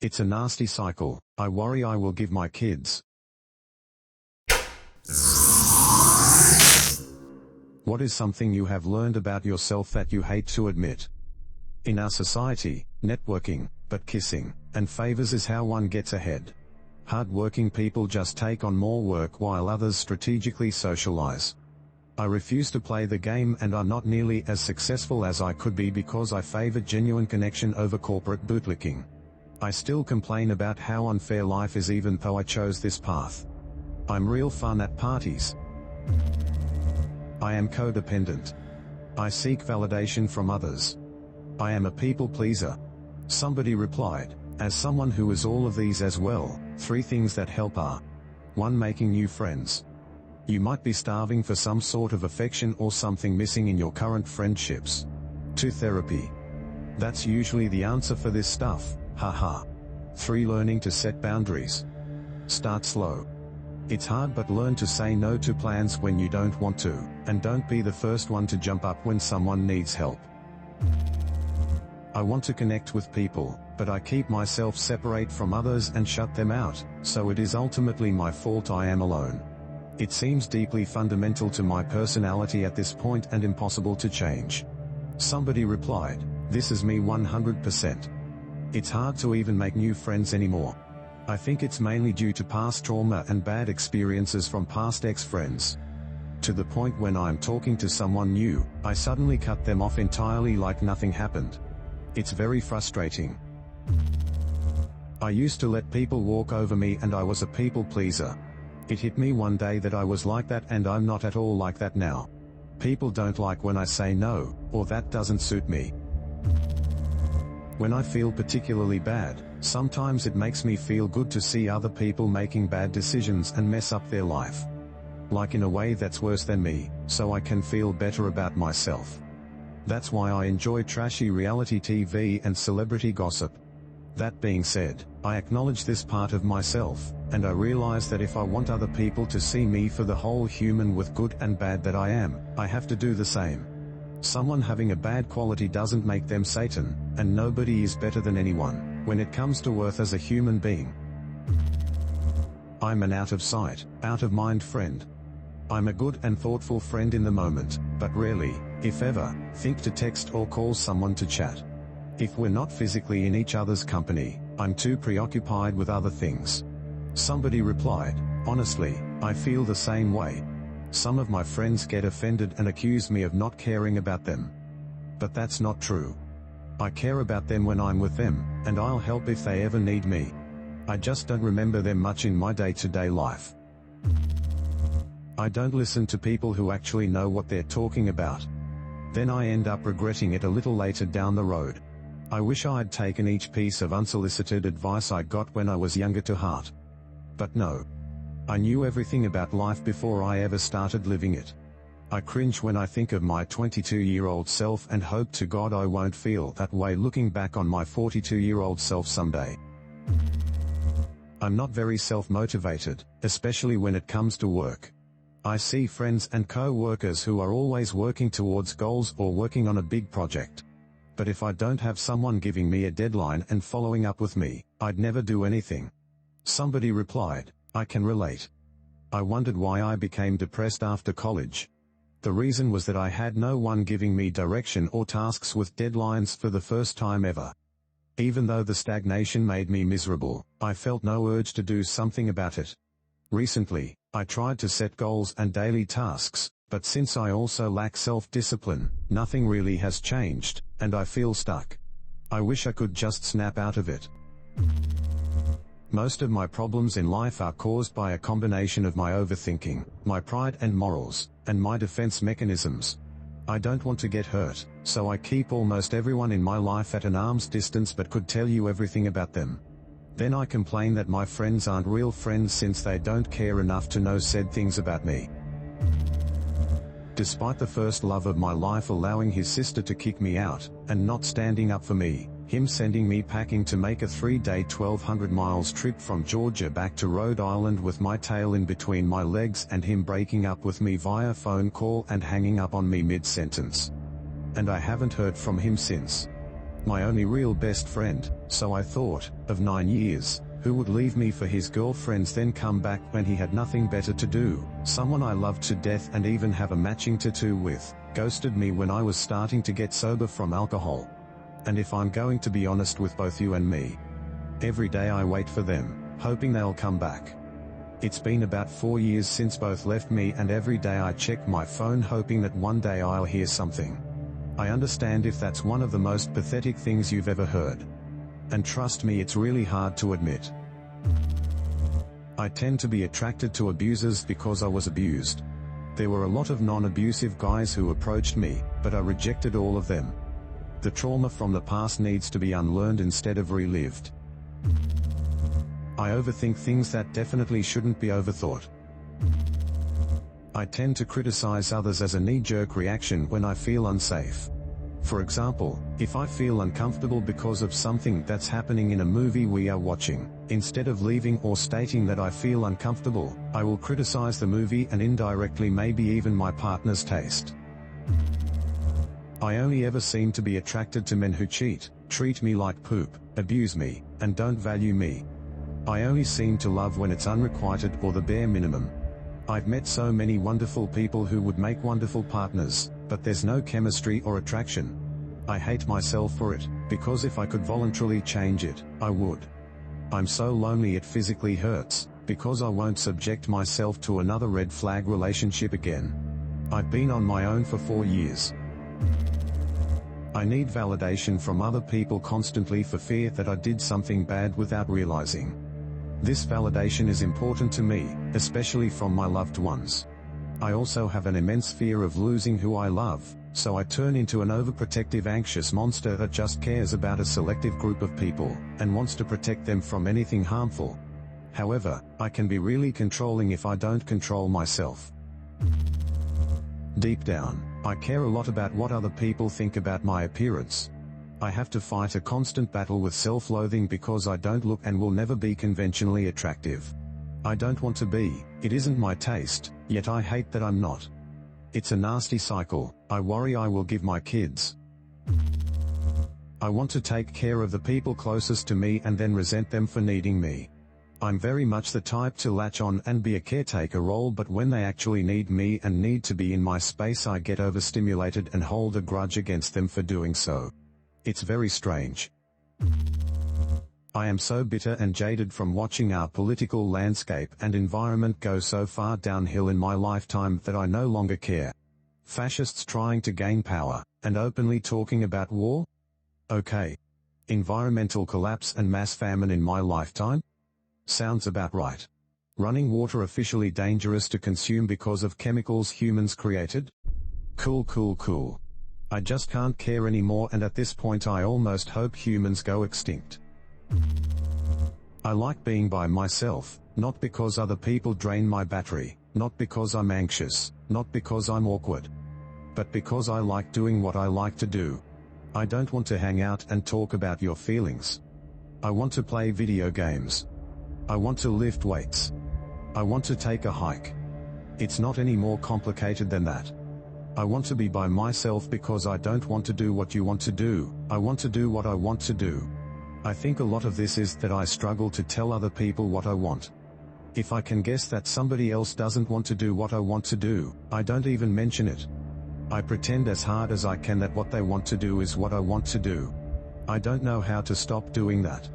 It's a nasty cycle. I worry I will give my kids. What is something you have learned about yourself that you hate to admit? In our society, networking, but kissing, and favors is how one gets ahead. Hard-working people just take on more work while others strategically socialize. I refuse to play the game, and I'm not nearly as successful as I could be because I favor genuine connection over corporate bootlicking. I still complain about how unfair life is even though I chose this path. I'm real fun at parties. I am codependent. I seek validation from others. I am a people pleaser. Somebody replied, as someone who is all of these as well, 3 things that help are: 1. Making new friends. You might be starving for some sort of affection or something missing in your current friendships. 2. Therapy. That's usually the answer for this stuff, haha. 3. Learning to set boundaries. Start slow. It's hard, but learn to say no to plans when you don't want to, and don't be the first one to jump up when someone needs help. I want to connect with people, but I keep myself separate from others and shut them out, so it is ultimately my fault I am alone. It seems deeply fundamental to my personality at this point and impossible to change. Somebody replied, this is me 100%. It's hard to even make new friends anymore. I think it's mainly due to past trauma and bad experiences from past ex-friends. To the point when I'm talking to someone new, I suddenly cut them off entirely like nothing happened. It's very frustrating. I used to let people walk over me and I was a people pleaser. It hit me one day that I was like that, and I'm not at all like that now. People don't like when I say no, or that doesn't suit me. When I feel particularly bad, sometimes it makes me feel good to see other people making bad decisions and mess up their life. Like in a way that's worse than me, so I can feel better about myself. That's why I enjoy trashy reality TV and celebrity gossip. That being said, I acknowledge this part of myself, and I realize that if I want other people to see me for the whole human with good and bad that I am, I have to do the same. Someone having a bad quality doesn't make them Satan, and nobody is better than anyone, when it comes to worth as a human being. I'm an out of sight, out of mind friend. I'm a good and thoughtful friend in the moment, but rarely, if ever, think to text or call someone to chat. If we're not physically in each other's company, I'm too preoccupied with other things. Somebody replied, honestly, I feel the same way. Some of my friends get offended and accuse me of not caring about them. But that's not true. I care about them when I'm with them, and I'll help if they ever need me. I just don't remember them much in my day-to-day life. I don't listen to people who actually know what they're talking about. Then I end up regretting it a little later down the road. I wish I'd taken each piece of unsolicited advice I got when I was younger to heart. But no. I knew everything about life before I ever started living it. I cringe when I think of my 22-year-old self and hope to God I won't feel that way looking back on my 42-year-old self someday. I'm not very self-motivated, especially when it comes to work. I see friends and co-workers who are always working towards goals or working on a big project. But if I don't have someone giving me a deadline and following up with me, I'd never do anything. Somebody replied, I can relate. I wondered why I became depressed after college. The reason was that I had no one giving me direction or tasks with deadlines for the first time ever. Even though the stagnation made me miserable, I felt no urge to do something about it. Recently, I tried to set goals and daily tasks, but since I also lack self-discipline, nothing really has changed, and I feel stuck. I wish I could just snap out of it. Most of my problems in life are caused by a combination of my overthinking, my pride and morals, and my defense mechanisms. I don't want to get hurt, so I keep almost everyone in my life at an arm's distance but could tell you everything about them. Then I complain that my friends aren't real friends since they don't care enough to know said things about me. Despite the first love of my life allowing his sister to kick me out, and not standing up for me, him sending me packing to make a 3-day 1,200 miles trip from Georgia back to Rhode Island with my tail in between my legs, and him breaking up with me via phone call and hanging up on me mid-sentence. And I haven't heard from him since. My only real best friend, so I thought, of 9 years, who would leave me for his girlfriends then come back when he had nothing better to do, someone I loved to death and even have a matching tattoo with, ghosted me when I was starting to get sober from alcohol. And if I'm going to be honest with both you and me, every day I wait for them, hoping they'll come back. It's been about 4 years since both left me, and every day I check my phone hoping that one day I'll hear something. I understand if that's one of the most pathetic things you've ever heard. And trust me, it's really hard to admit. I tend to be attracted to abusers because I was abused. There were a lot of non-abusive guys who approached me, but I rejected all of them. The trauma from the past needs to be unlearned instead of relived. I overthink things that definitely shouldn't be overthought. I tend to criticize others as a knee-jerk reaction when I feel unsafe. For example, if I feel uncomfortable because of something that's happening in a movie we are watching, instead of leaving or stating that I feel uncomfortable, I will criticize the movie and indirectly maybe even my partner's taste. I only ever seem to be attracted to men who cheat, treat me like poop, abuse me, and don't value me. I only seem to love when it's unrequited or the bare minimum. I've met so many wonderful people who would make wonderful partners, but there's no chemistry or attraction. I hate myself for it, because if I could voluntarily change it, I would. I'm so lonely it physically hurts, because I won't subject myself to another red flag relationship again. I've been on my own for 4 years. I need validation from other people constantly for fear that I did something bad without realizing. This validation is important to me, especially from my loved ones. I also have an immense fear of losing who I love, so I turn into an overprotective anxious monster that just cares about a selective group of people, and wants to protect them from anything harmful. However, I can be really controlling if I don't control myself. Deep down, I care a lot about what other people think about my appearance. I have to fight a constant battle with self-loathing because I don't look and will never be conventionally attractive. I don't want to be, it isn't my taste, yet I hate that I'm not. It's a nasty cycle. I worry I will give my kids. I want to take care of the people closest to me and then resent them for needing me. I'm very much the type to latch on and be a caretaker role, but when they actually need me and need to be in my space I get overstimulated and hold a grudge against them for doing so. It's very strange. I am so bitter and jaded from watching our political landscape and environment go so far downhill in my lifetime that I no longer care. Fascists trying to gain power, and openly talking about war? Okay. Environmental collapse and mass famine in my lifetime? Sounds about right. Running water officially dangerous to consume because of chemicals humans created? Cool. I just can't care anymore, and at this point I almost hope humans go extinct. I like being by myself, not because other people drain my battery, not because I'm anxious, not because I'm awkward, but because I like doing what I like to do. I don't want to hang out and talk about your feelings. I want to play video games. I want to lift weights. I want to take a hike. It's not any more complicated than that. I want to be by myself because I don't want to do what you want to do, I want to do what I want to do. I think a lot of this is that I struggle to tell other people what I want. If I can guess that somebody else doesn't want to do what I want to do, I don't even mention it. I pretend as hard as I can that what they want to do is what I want to do. I don't know how to stop doing that.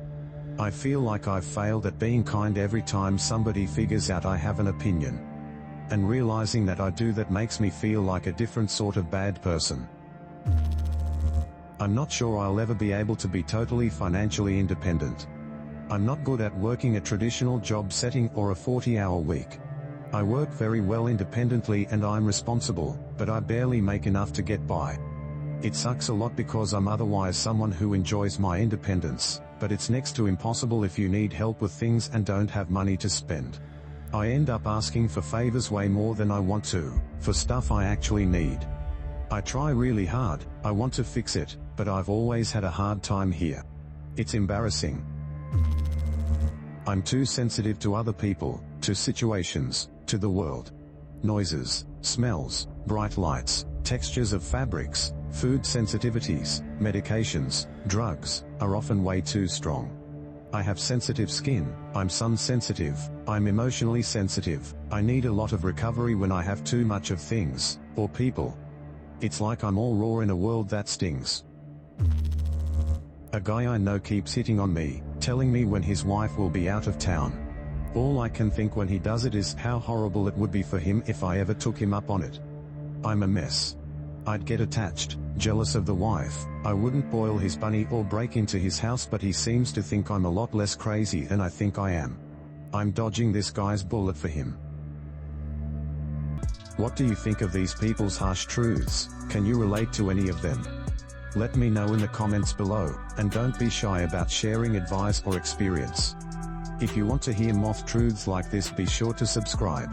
I feel like I've failed at being kind every time somebody figures out I have an opinion. And realizing that I do that makes me feel like a different sort of bad person. I'm not sure I'll ever be able to be totally financially independent. I'm not good at working a traditional job setting or a 40-hour week. I work very well independently and I'm responsible, but I barely make enough to get by. It sucks a lot because I'm otherwise someone who enjoys my independence, but it's next to impossible if you need help with things and don't have money to spend. I end up asking for favors way more than I want to, for stuff I actually need. I try really hard, I want to fix it, but I've always had a hard time here. It's embarrassing. I'm too sensitive to other people, to situations, to the world. Noises, smells, bright lights, textures of fabrics, Food sensitivities, medications, drugs, are often way too strong. I have sensitive skin, I'm sun sensitive, I'm emotionally sensitive, I need a lot of recovery when I have too much of things, or people. It's like I'm all raw in a world that stings. A guy I know keeps hitting on me, telling me when his wife will be out of town. All I can think when he does it is how horrible it would be for him if I ever took him up on it. I'm a mess. I'd get attached, jealous of the wife, I wouldn't boil his bunny or break into his house, but he seems to think I'm a lot less crazy than I think I am. I'm dodging this guy's bullet for him. What do you think of these people's harsh truths? Can you relate to any of them? Let me know in the comments below, and don't be shy about sharing advice or experience. If you want to hear moth truths like this, be sure to subscribe.